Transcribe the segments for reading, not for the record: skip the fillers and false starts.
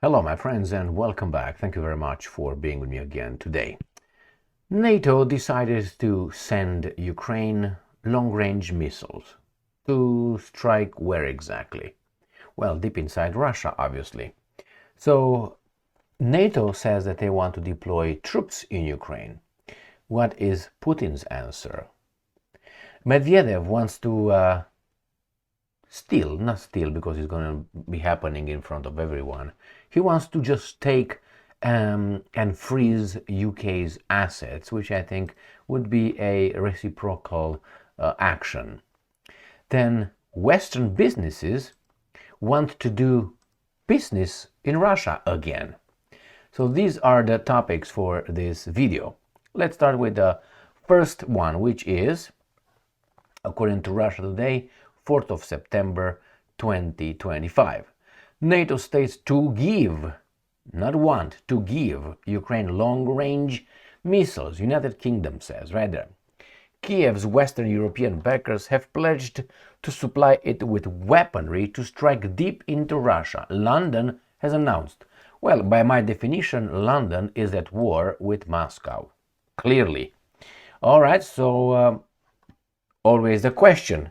Hello, my friends, and welcome back. Thank you very much for being with me again today. NATO decided to send Ukraine long-range missiles to strike where exactly? Well, deep inside Russia, obviously. So NATO says that they want to deploy troops in Ukraine. What is Putin's answer? Medvedev wants to not steal because it's going to be happening in front of everyone. He wants to just take and freeze UK's assets, which I think would be a reciprocal action. Then Western businesses want to do business in Russia again. So these are the topics for this video. Let's start with the first one, which is, according to Russia Today, 4th of September 2025. NATO states to give, not want, to give Ukraine long-range missiles, United Kingdom says, right there. Kiev's Western European backers have pledged to supply it with weaponry to strike deep into Russia, London has announced. Well, by my definition, London is at war with Moscow. Clearly. All right, so always the question,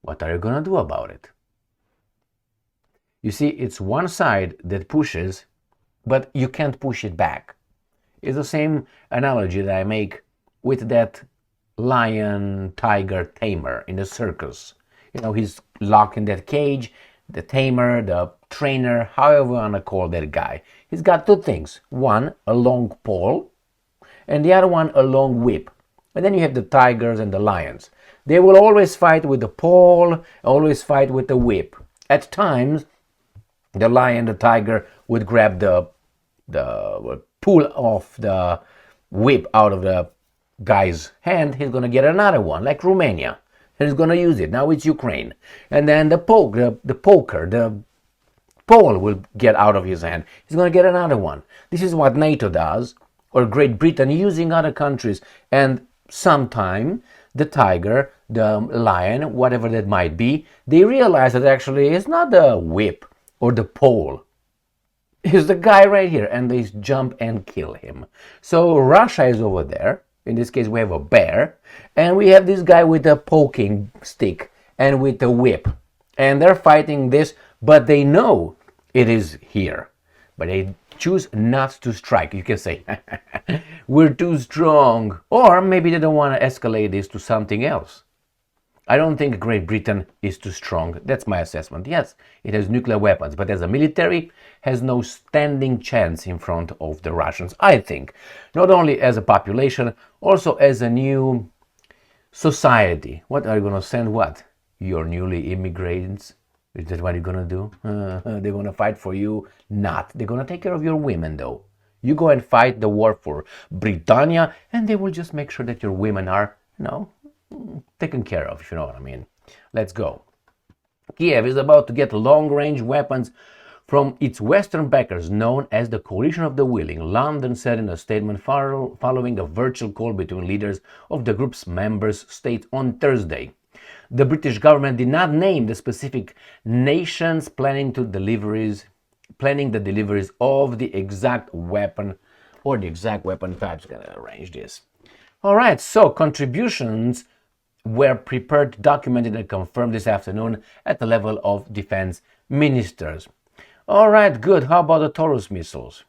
what are you going to do about it? You see, it's one side that pushes, but you can't push it back. It's the same analogy that I make with that lion tiger tamer in the circus. You know, he's locked in that cage, the tamer, the trainer, however you want to call that guy. He's got two things. One, a long pole, and the other one, a long whip. And then you have the tigers and the lions. They will always fight with the pole, always fight with the whip. At times, the lion, the tiger would grab pull off the whip out of the guy's hand. He's going to get another one, like Romania. And he's going to use it. Now it's Ukraine. And then the pole will get out of his hand. He's going to get another one. This is what NATO does, or Great Britain using other countries. And sometime the tiger, the lion, whatever that might be, they realize that actually it's not the whip or the pole. It's the guy right here, and they jump and kill him. So Russia is over there. In this case, we have a bear, and we have this guy with a poking stick and with a whip. And they're fighting this, but they know it is here. But they choose not to strike. You can say, we're too strong. Or maybe they don't want to escalate this to something else. I don't think Great Britain is too strong. That's my assessment. Yes, it has nuclear weapons, but as a military, has no standing chance in front of the Russians, I think. Not only as a population, also as a new society. What are you going to send what? Your newly immigrants? Is that what you're going to do? They're going to fight for you? Not. They're going to take care of your women, though. You go and fight the war for Britannia, and they will just make sure that your women are, taken care of, if you know what I mean. Let's go. Kiev is about to get long-range weapons from its Western backers, known as the Coalition of the Willing, London said in a statement following a virtual call between leaders of the group's members states on Thursday. The British government did not name the specific nations planning the deliveries of the exact weapon or the exact weapon types. Gonna arrange this. All right, so contributions were prepared, documented, and confirmed this afternoon at the level of defense ministers. All right, good. How about the Taurus missiles?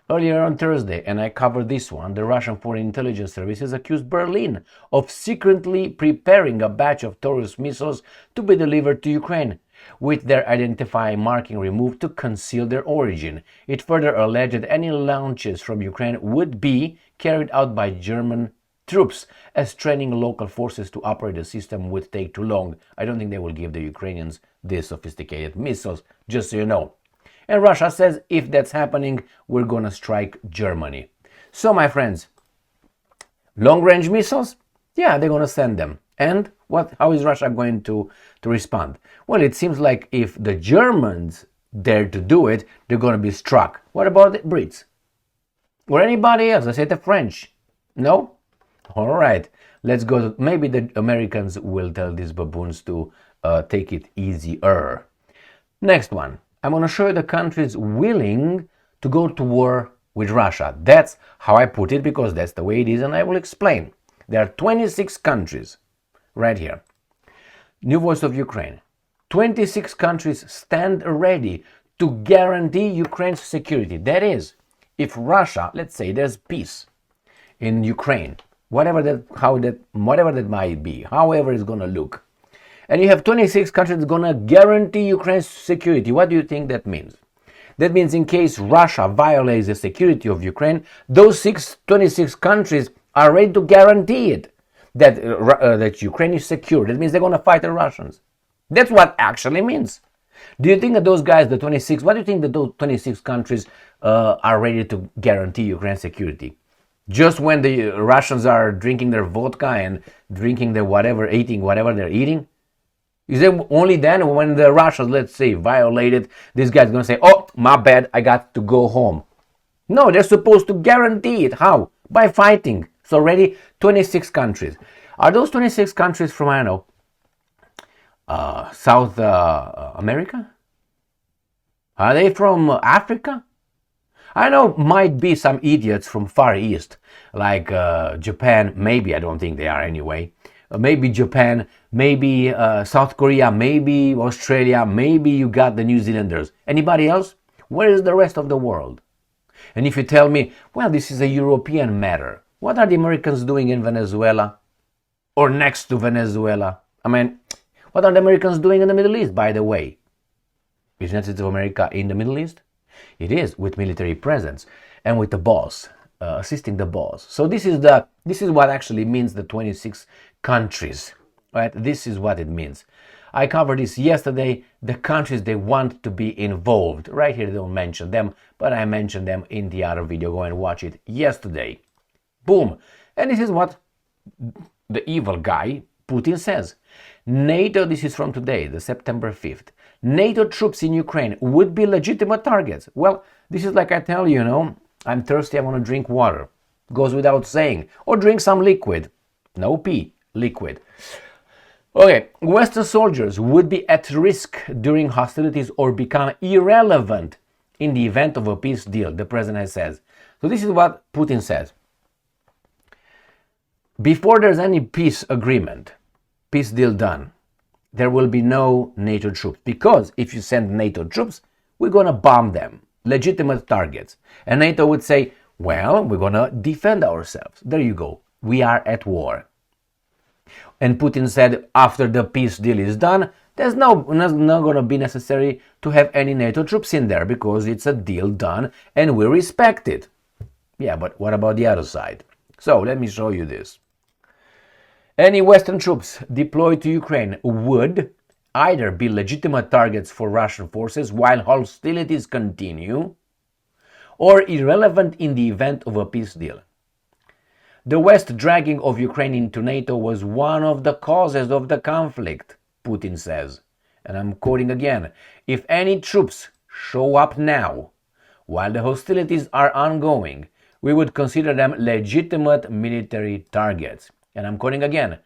Earlier on Thursday, and I covered this one, the Russian Foreign Intelligence Services accused Berlin of secretly preparing a batch of Taurus missiles to be delivered to Ukraine, with their identifying marking removed to conceal their origin. It further alleged that any launches from Ukraine would be carried out by German troops, as training local forces to operate the system would take too long. I don't think they will give the Ukrainians these sophisticated missiles, just so you know. And Russia says if that's happening, we're going to strike Germany. So, my friends, long-range missiles? Yeah, they're going to send them. And how is Russia going to respond? Well, it seems like if the Germans dare to do it, they're going to be struck. What about the Brits? Or anybody else? I said the French. No? All right. Let's go. Maybe the Americans will tell these baboons to take it easier. Next one. I'm going to show you the countries willing to go to war with Russia. That's how I put it, because that's the way it is, and I will explain. There are 26 countries right here. New Voice of Ukraine. 26 countries stand ready to guarantee Ukraine's security. That is, if Russia, let's say there's peace in Ukraine, whatever that might be, however it's going to look, and you have 26 countries going to guarantee Ukraine's security, what do you think that means? That means in case Russia violates the security of Ukraine, those 26 countries are ready to guarantee it, that Ukraine is secure. That means they're going to fight the Russians. That's what actually means. Do you think that those guys, the 26, what do you think that those 26 countries are ready to guarantee Ukraine's security? Just when the Russians are drinking their vodka and drinking their whatever, eating whatever they're eating? Is it only then when the Russians, let's say, violated, this guy's going to say, oh, my bad, I got to go home? No, they're supposed to guarantee it. How? By fighting. So already 26 countries. Are those 26 countries from, I don't know, South America? Are they from Africa? I know might be some idiots from Far East, like Japan, maybe, I don't think they are anyway. Maybe Japan, maybe South Korea, maybe Australia, maybe you got the New Zealanders. Anybody else? Where is the rest of the world? And if you tell me, well, this is a European matter, what are the Americans doing in Venezuela? Or next to Venezuela? I mean, what are the Americans doing in the Middle East, by the way? Is United States of America in the Middle East? It is, with military presence and with the boss, assisting the boss. So this is what actually means the 26 countries, right? This is what it means. I covered this yesterday. The countries they want to be involved. Right here, they don't mention them, but I mentioned them in the other video. Go and watch it yesterday. Boom. And this is what the evil guy, Putin, says. NATO, this is from today, the September 5th. NATO troops in Ukraine would be legitimate targets. Well, this is like I tell you, I'm thirsty, I want to drink water. Goes without saying. Or drink some liquid. No pee, liquid. Okay, Western soldiers would be at risk during hostilities or become irrelevant in the event of a peace deal, the president says. So this is what Putin says. Before there's any peace agreement, peace deal done, there will be no NATO troops. Because if you send NATO troops, we're going to bomb them, legitimate targets. And NATO would say, well, we're going to defend ourselves. There you go. We are at war. And Putin said, after the peace deal is done, there's not going to be necessary to have any NATO troops in there because it's a deal done and we respect it. Yeah, but what about the other side? So let me show you this. Any Western troops deployed to Ukraine would either be legitimate targets for Russian forces while hostilities continue, or irrelevant in the event of a peace deal. The West dragging of Ukraine into NATO was one of the causes of the conflict, Putin says. And I'm quoting again, if any troops show up now, while the hostilities are ongoing, we would consider them legitimate military targets. And I'm quoting again,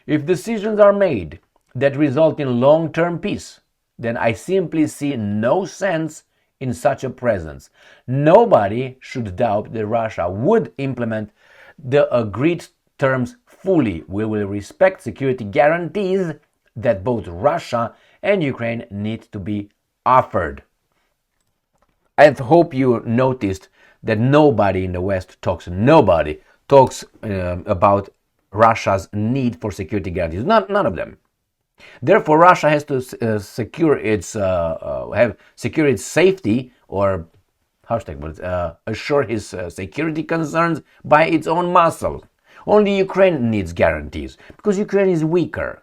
if decisions are made that result in long-term peace, then I simply see no sense in such a presence. Nobody should doubt that Russia would implement the agreed terms fully. We will respect security guarantees that both Russia and Ukraine need to be offered. I hope you noticed that nobody in the West talks about Russia's need for security guarantees. None of them. Therefore, Russia has to secure its safety, or assure his security concerns by its own muscle. Only Ukraine needs guarantees because Ukraine is weaker.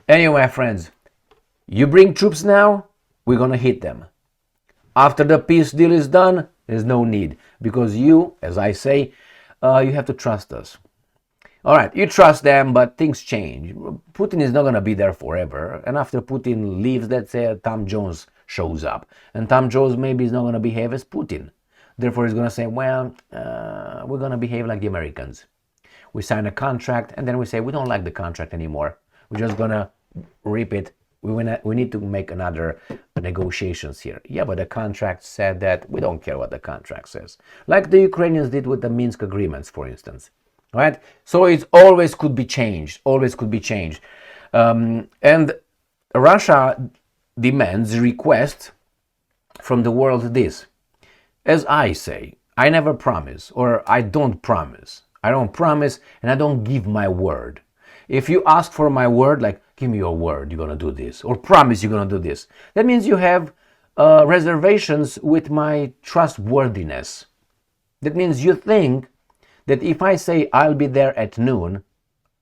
Anyway, my friends, you bring troops now, we're gonna hit them. After the peace deal is done, there's no need because you, as I say, you have to trust us. All right, you trust them, but things change. Putin is not going to be there forever. And after Putin leaves, let's say Tom Jones shows up. And Tom Jones maybe is not going to behave as Putin. Therefore, he's going to say, well, we're going to behave like the Americans. We sign a contract, and then we say, we don't like the contract anymore. We're just going to rip it we need to make another negotiations here. Yeah, but the contract said that we don't care what the contract says. Like the Ukrainians did with the Minsk agreements, for instance. Right? So it always could be changed. Always could be changed. And Russia demands, requests from the world this. As I say, I never promise, or I don't promise. I don't promise and I don't give my word. If you ask for my word, like, give me your word, you're going to do this, or promise you're going to do this, that means you have reservations with my trustworthiness. That means you think that if I say I'll be there at noon,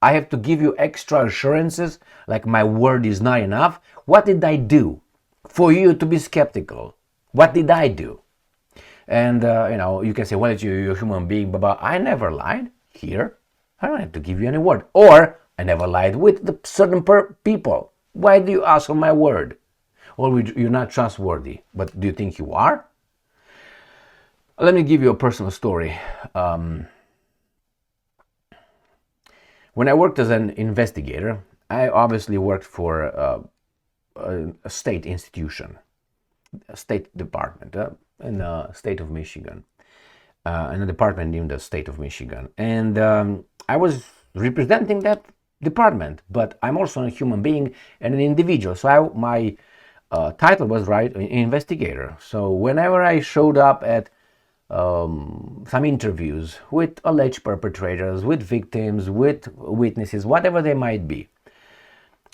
I have to give you extra assurances, like my word is not enough. What did I do for you to be skeptical? What did I do? And, you can say, well, you're a human being, but I never lied here. I don't have to give you any word. Or I never lied with the certain people. Why do you ask for my word? Or you're not trustworthy. But do you think you are? Let me give you a personal story. When I worked as an investigator, I obviously worked for a state institution, a state department in the state of Michigan, in a department in the state of Michigan. And I was representing that department, but I'm also a human being and an individual. So my title was investigator. So whenever I showed up at some interviews with alleged perpetrators, with victims, with witnesses, whatever they might be.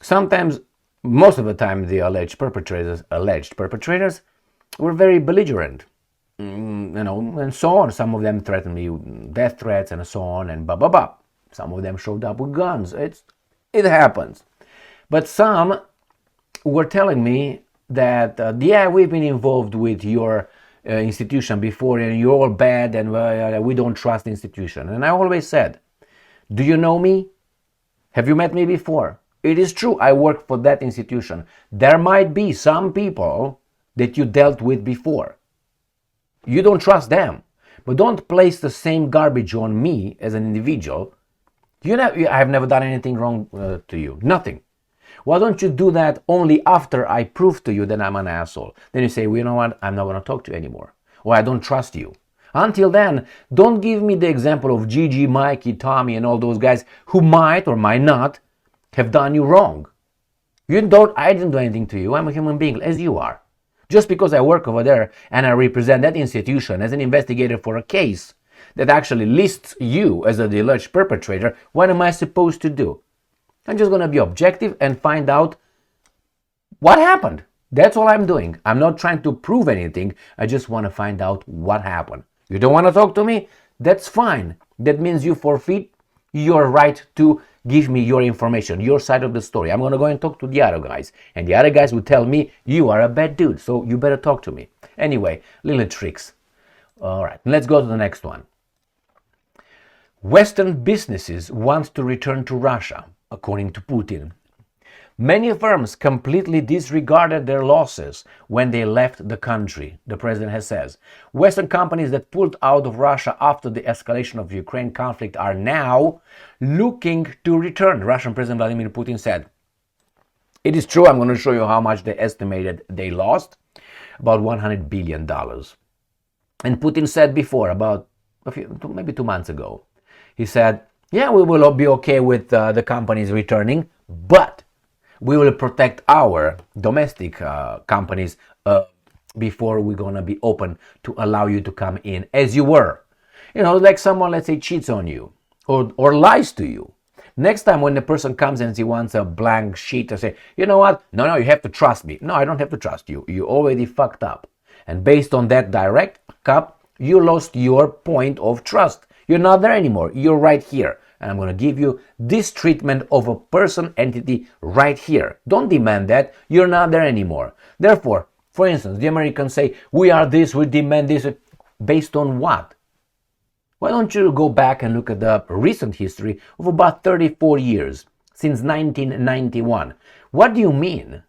Sometimes, most of the time, the alleged perpetrators were very belligerent, and so on. Some of them threatened me with death threats and so on, and blah, blah, blah. Some of them showed up with guns. It happens. But some were telling me that, we've been involved with your institution before, and you're all bad, and we don't trust the institution. And I always said, do you know me? Have you met me before? It is true, I work for that institution. There might be some people that you dealt with before. You don't trust them, but don't place the same garbage on me as an individual. I have never done anything wrong to you, nothing. Why don't you do that only after I prove to you that I'm an asshole? Then you say, well, you know what, I'm not going to talk to you anymore. Or I don't trust you. Until then, don't give me the example of Gigi, Mikey, Tommy, and all those guys who might or might not have done you wrong. I didn't do anything to you. I'm a human being, as you are. Just because I work over there and I represent that institution as an investigator for a case that actually lists you as the alleged perpetrator, what am I supposed to do? I'm just going to be objective and find out what happened. That's all I'm doing. I'm not trying to prove anything. I just want to find out what happened. You don't want to talk to me? That's fine. That means you forfeit your right to give me your information, your side of the story. I'm going to go and talk to the other guys. And the other guys will tell me, you are a bad dude, so you better talk to me. Anyway, little tricks. All right, let's go to the next one. Western businesses want to return to Russia, according to Putin. Many firms completely disregarded their losses when they left the country, the president has said. Western companies that pulled out of Russia after the escalation of the Ukraine conflict are now looking to return, Russian President Vladimir Putin said. It is true, I'm going to show you how much they estimated they lost, about $100 billion. And Putin said before, about maybe 2 months ago, he said, yeah, we will be okay with the companies returning, but we will protect our domestic companies before we're going to be open to allow you to come in as you were. Like someone, let's say, cheats on you or lies to you. Next time when the person comes and he wants a blank sheet, I say, you know what? No, you have to trust me. No, I don't have to trust you. You already fucked up. And based on that direct cup, you lost your point of trust. You're not there anymore. You're right here. And I'm going to give you this treatment of a person, entity right here. Don't demand that. You're not there anymore. Therefore, for instance, the Americans say, we are this, we demand this. Based on what? Why don't you go back and look at the recent history of about 34 years, since 1991. What do you mean?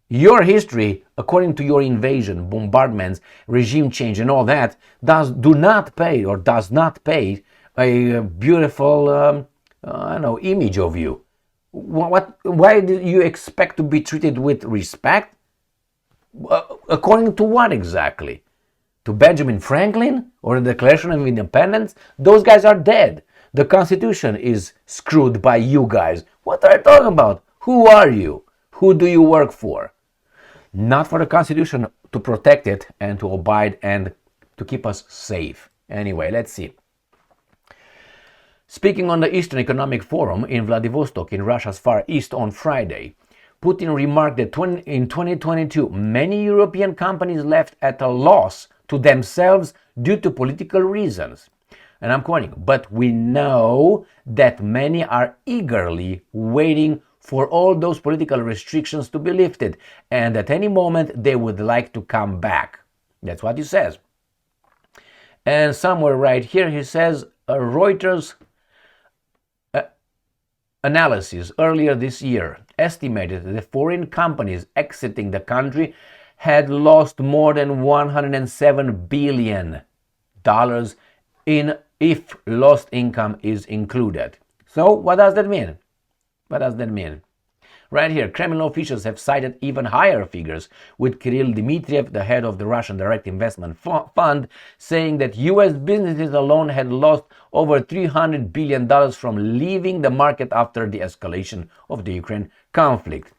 Your history, according to your invasion, bombardments, regime change and all that, does not pay a beautiful image of you. Why do you expect to be treated with respect? According to what exactly? To Benjamin Franklin or the Declaration of Independence? Those guys are dead. The Constitution is screwed by you guys. What are you talking about? Who are you? Who do you work for? Not for the Constitution to protect it and to abide and to keep us safe. Anyway, let's see. Speaking on the Eastern Economic Forum in Vladivostok in Russia's Far East on Friday, Putin remarked that in 2022, many European companies left at a loss to themselves due to political reasons. And I'm quoting, but we know that many are eagerly waiting for all those political restrictions to be lifted, and at any moment they would like to come back. That's what he says. And somewhere right here he says Reuters analysis earlier this year estimated that the foreign companies exiting the country had lost more than $107 billion if lost income is included. So what does that mean? What does that mean? Right here, Kremlin officials have cited even higher figures, with Kirill Dmitriev, the head of the Russian Direct Investment Fund, saying that U.S. businesses alone had lost over $300 billion from leaving the market after the escalation of the Ukraine conflict.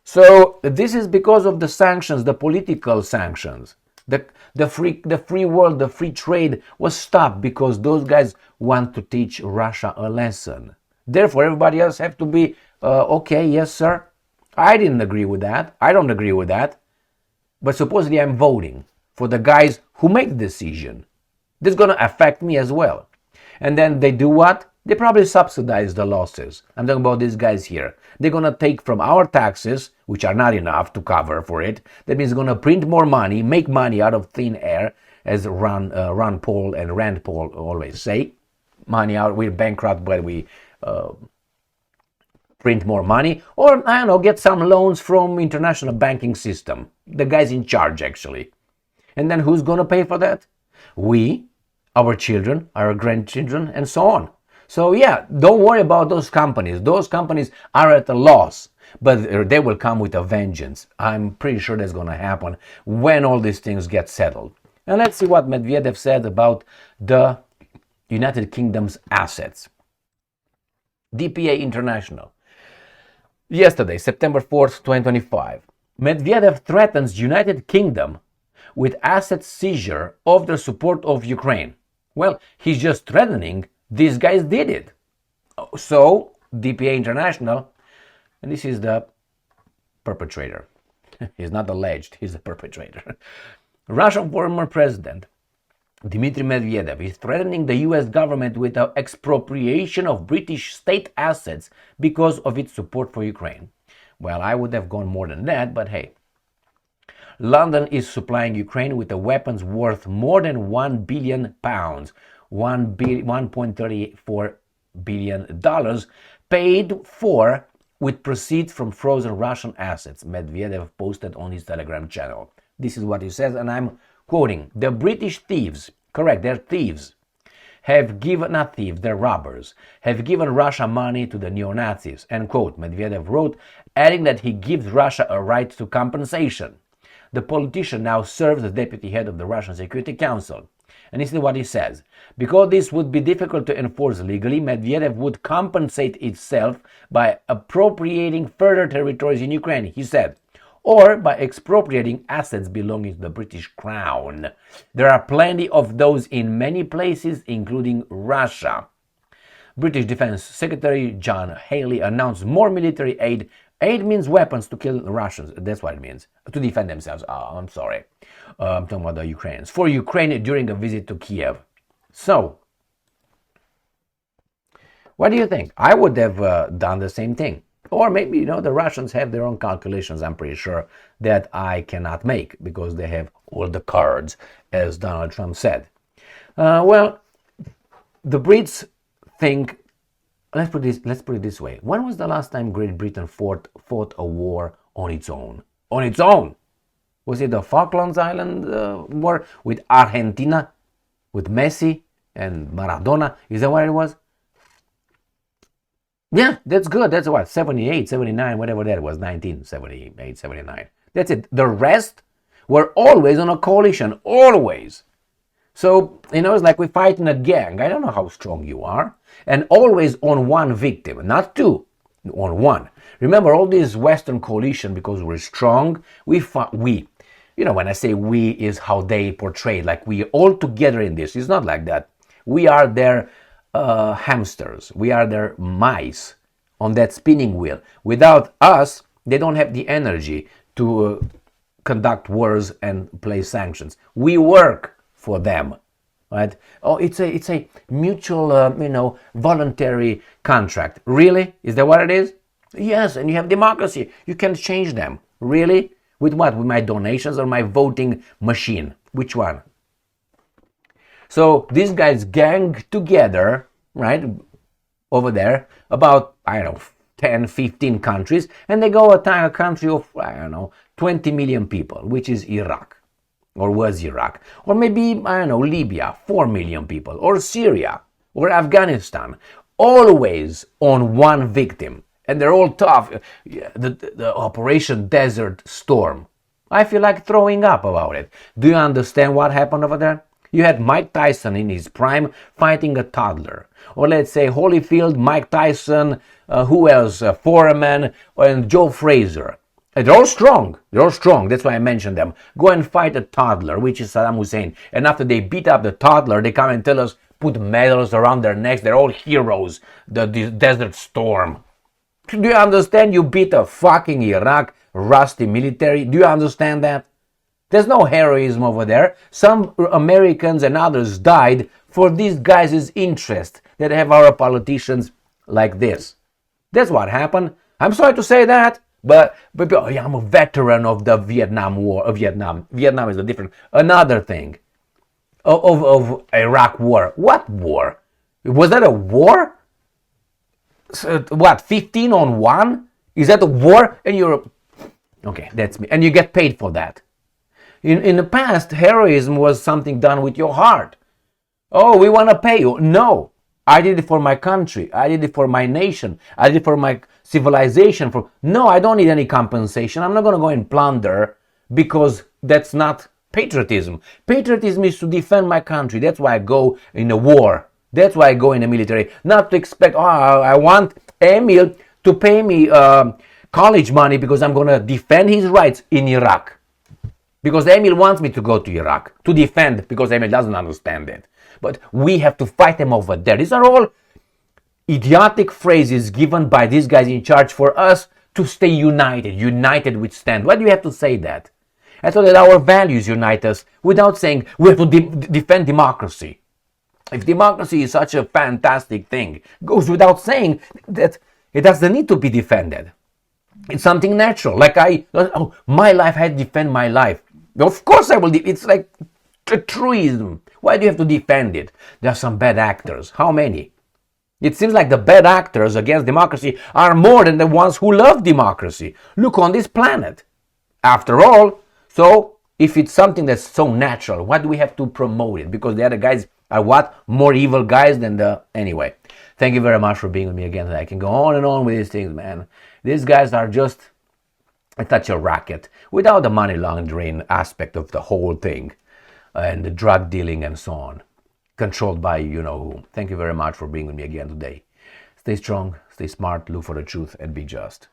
So this is because of the sanctions, the political sanctions. The free world, the free trade was stopped because those guys want to teach Russia a lesson. Therefore, everybody else have to be, okay, yes, sir. I didn't agree with that. I don't agree with that. But supposedly I'm voting for the guys who make the decision. This is going to affect me as well. And then they do what? They probably subsidize the losses. I'm talking about these guys here. They're going to take from our taxes, which are not enough to cover for it. That means they're going to print more money, make money out of thin air, as Ron Paul and Rand Paul always say. Money out, we're bankrupt, but we print more money. Or, I don't know, get some loans from international banking system. The guys in charge, actually. And then who's going to pay for that? We, our children, our grandchildren, and so on. So yeah, don't worry about those companies. Those companies are at a loss, but they will come with a vengeance. I'm pretty sure that's going to happen when all these things get settled. And let's see what Medvedev said about the United Kingdom's assets. DPA International. Yesterday, September 4th, 2025, Medvedev threatens United Kingdom with asset seizure of the support of Ukraine. Well, he's just threatening. These guys did it. So, DPA International, and this is the perpetrator. He's not alleged, he's the perpetrator. Russian former president Dmitry Medvedev is threatening the US government with an expropriation of British state assets because of its support for Ukraine. Well, I would have gone more than that, but hey. London is supplying Ukraine with the weapons worth more than £1 billion, $1.34 billion, paid for with proceeds from frozen Russian assets, Medvedev posted on his Telegram channel. This is what he says, and I'm quoting, the British thieves, correct, they're thieves, they're robbers, have given Russia money to the neo-Nazis, end quote, Medvedev wrote, adding that he gives Russia a right to compensation. The politician now serves as deputy head of the Russian Security Council. And this is what he says. Because this would be difficult to enforce legally, Medvedev would compensate itself by appropriating further territories in Ukraine, he said, or by expropriating assets belonging to the British Crown. There are plenty of those in many places, including Russia. British Defense Secretary John Haley announced more military aid. Aid means weapons to kill the Russians. That's what it means. To defend themselves. Oh, I'm sorry. I'm talking about the Ukrainians. For Ukraine during a visit to Kiev. So, what do you think? I would have done the same thing. Or maybe, the Russians have their own calculations, I'm pretty sure, that I cannot make because they have all the cards, as Donald Trump said. Well, the Brits think, let's put it this way. When was the last time Great Britain fought a war on its own? On its own! Was it the Falklands Island war with Argentina, with Messi and Maradona? Is that what it was? Yeah, that's good. That's what, 78, 79, whatever that was, 1978, 79. That's it. The rest were always on a coalition, always. So, it's like we fight in a gang. I don't know how strong you are. And always on one victim, not two, on one. Remember, all this Western coalition, because we're strong, when I say we, is how they portray, like we all together in this. It's not like that. We are their hamsters. We are their mice on that spinning wheel. Without us, they don't have the energy to conduct wars and place sanctions. We work for them, right? Oh, it's a mutual, voluntary contract. Really? Is that what it is? Yes, and you have democracy. You can change them. Really? With what? With my donations or my voting machine? Which one? So these guys gang together, right, over there, about, 10, 15 countries, and they go attack a country of, 20 million people, which is Iraq, or was Iraq, or maybe, Libya, 4 million people, or Syria, or Afghanistan, always on one victim. And they're all tough. The Operation Desert Storm. I feel like throwing up about it. Do you understand what happened over there? You had Mike Tyson in his prime fighting a toddler. Or let's say Holyfield, Mike Tyson, who else? Foreman, and Joe Frazier. And they're all strong. They're all strong. That's why I mentioned them. Go and fight a toddler, which is Saddam Hussein. And after they beat up the toddler, they come and tell us, put medals around their necks. They're all heroes. The Desert Storm. Do you understand? You beat a fucking Iraq rusty military. Do you understand that? There's no heroism over there. Some Americans and others died for these guys' interest that have our politicians like this. That's what happened. I'm sorry to say that, but I'm a veteran of the Vietnam War. Vietnam is a different, another thing. Of Iraq War. What war? Was that a war? What, 15 on 1? Is that a war? And you're... Okay, that's me. And you get paid for that. In the past, heroism was something done with your heart. Oh, we want to pay you. No, I did it for my country. I did it for my nation. I did it for my civilization. No, I don't need any compensation. I'm not going to go and plunder because that's not patriotism. Patriotism is to defend my country. That's why I go in a war. That's why I go in the military. Not to expect, I want Emil to pay me college money because I'm going to defend his rights in Iraq. Because Emil wants me to go to Iraq to defend, because Emil doesn't understand it. But we have to fight them over there. These are all idiotic phrases given by these guys in charge for us to stay united we stand. Why do you have to say that? I thought that our values unite us without saying we have to defend democracy. If democracy is such a fantastic thing, it goes without saying that it doesn't need to be defended. It's something natural. Like my life, I had to defend my life. Of course I will. It's like a truism. Why do you have to defend it? There are some bad actors. How many? It seems like the bad actors against democracy are more than the ones who love democracy. Look on this planet. After all, so if it's something that's so natural, why do we have to promote it? Because the other guys are what? More evil guys than the... Anyway, thank you very much for being with me again. I can go on and on with these things, man. These guys are just a touch of racket without the money laundering aspect of the whole thing and the drug dealing and so on, controlled by you know who. Thank you very much for being with me again today. Stay strong, stay smart, look for the truth, and be just.